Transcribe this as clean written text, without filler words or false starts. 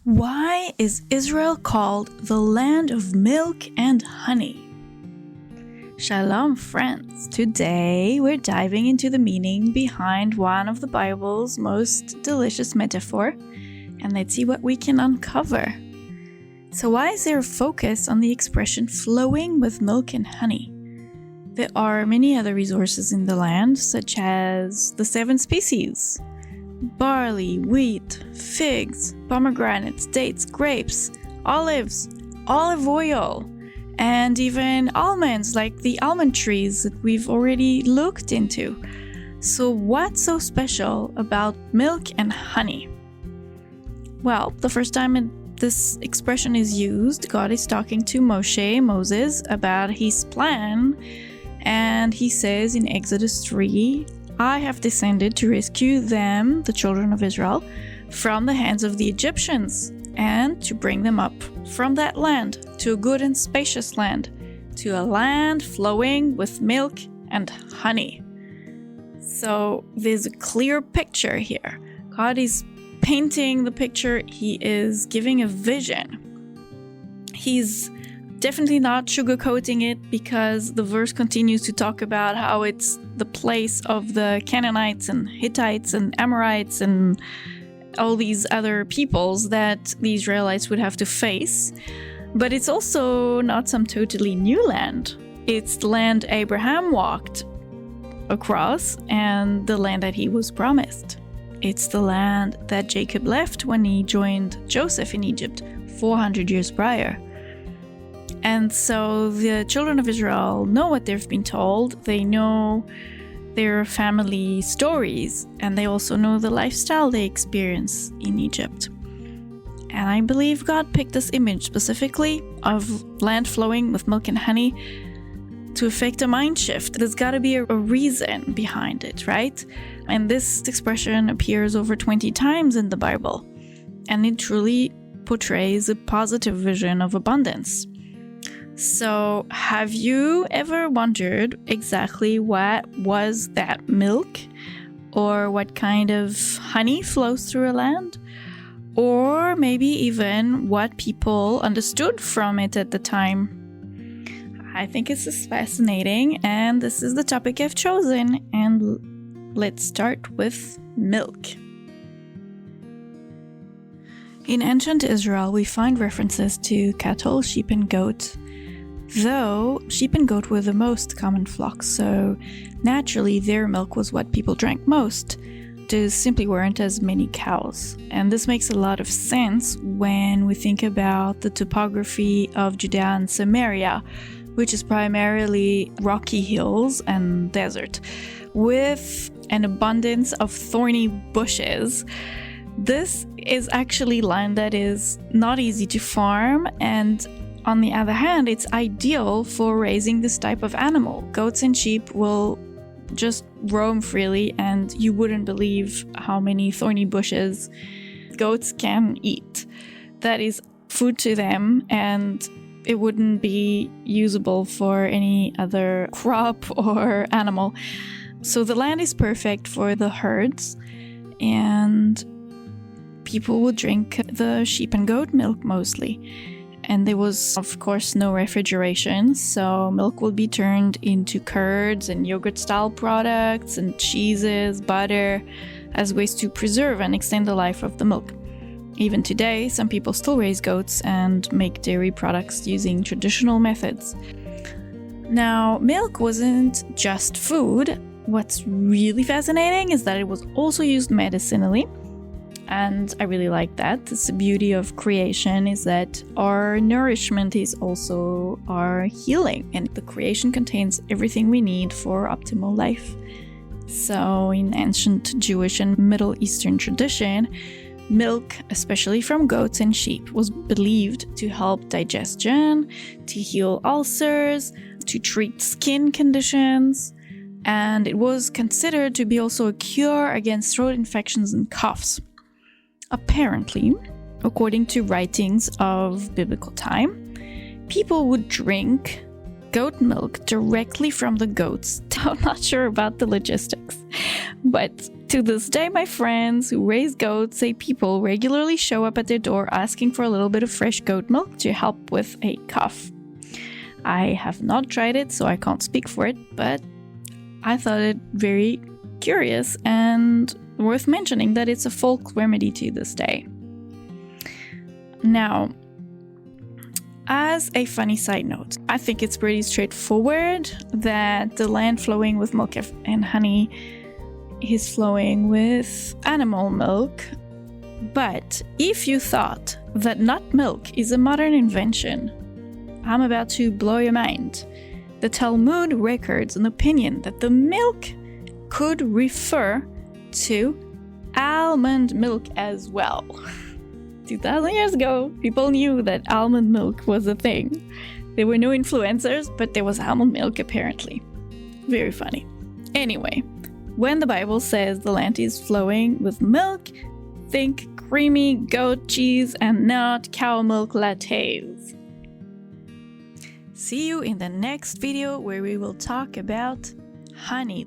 Why is Israel called the land of milk and honey? Shalom, friends. Today we're diving into the meaning behind one of the Bible's most delicious metaphor, and let's see what we can uncover. So why is there a focus on the expression flowing with milk and honey? There are many other resources in the land, such as the 7 species: barley, wheat, figs, pomegranates, dates, grapes, olives, olive oil, and even almonds, like the almond trees that we've already looked into. So what's so special about milk and honey? Well, the first time this expression is used, God is talking to Moses, about his plan, and he says in Exodus 3, I have descended to rescue them, the children of Israel, from the hands of the Egyptians, and to bring them up from that land to a good and spacious land, to a land flowing with milk and honey. So there's a clear picture here. God is painting the picture. He is giving a vision. He's definitely not sugarcoating it, because the verse continues to talk about how it's the place of the Canaanites and Hittites and Amorites and all these other peoples that the Israelites would have to face. But it's also not some totally new land. It's the land Abraham walked across and the land that he was promised. It's the land that Jacob left when he joined Joseph in Egypt 400 years prior. And so the children of Israel know what they've been told. They know their family stories, and they also know the lifestyle they experience in Egypt. And I believe God picked this image specifically of land flowing with milk and honey to effect a mind shift. There's got to be a reason behind it, right? And this expression appears over 20 times in the Bible, and it truly portrays a positive vision of abundance. So, have you ever wondered exactly what was that milk? Or what kind of honey flows through a land? Or maybe even what people understood from it at the time? I think this is fascinating, and this is the topic I've chosen. And let's start with milk. In ancient Israel, we find references to cattle, sheep, and goat. Though sheep and goat were the most common flocks, so naturally their milk was what people drank most. There simply weren't as many cows. And this makes a lot of sense when we think about the topography of Judea and Samaria, which is primarily rocky hills and desert, with an abundance of thorny bushes. This is actually land that is not easy to farm, and on the other hand, it's ideal for raising this type of animal. Goats and sheep will just roam freely, and you wouldn't believe how many thorny bushes goats can eat. That is food to them, and it wouldn't be usable for any other crop or animal. So the land is perfect for the herds, and people would drink the sheep and goat milk mostly. And there was, of course, no refrigeration, so milk would be turned into curds and yogurt-style products and cheeses, butter, as ways to preserve and extend the life of the milk. Even today, some people still raise goats and make dairy products using traditional methods. Now, milk wasn't just food. What's really fascinating is that it was also used medicinally. And I really like that. It's the beauty of creation, is that our nourishment is also our healing. And the creation contains everything we need for optimal life. So in ancient Jewish and Middle Eastern tradition, milk, especially from goats and sheep, was believed to help digestion, to heal ulcers, to treat skin conditions. And it was considered to be also a cure against throat infections and coughs. Apparently, according to writings of biblical time, people would drink goat milk directly from the goats. I'm not sure about the logistics, but To this day, my friends who raise goats say people regularly show up at their door asking for a little bit of fresh goat milk to help with a cough. I have not tried it, so I can't speak for it, but I thought it very curious and worth mentioning that it's a folk remedy to this day. Now, as a funny side note, I think it's pretty straightforward that the land flowing with milk and honey is flowing with animal milk. But if you thought that nut milk is a modern invention, I'm about to blow your mind. The Talmud records an opinion that the milk could refer to almond milk as well. 2,000 years ago, people knew that almond milk was a thing. There were no influencers, but there was almond milk apparently. Very funny. Anyway, when the Bible says the land is flowing with milk, think creamy goat cheese and not cow milk lattes. See you in the next video where we will talk about honey.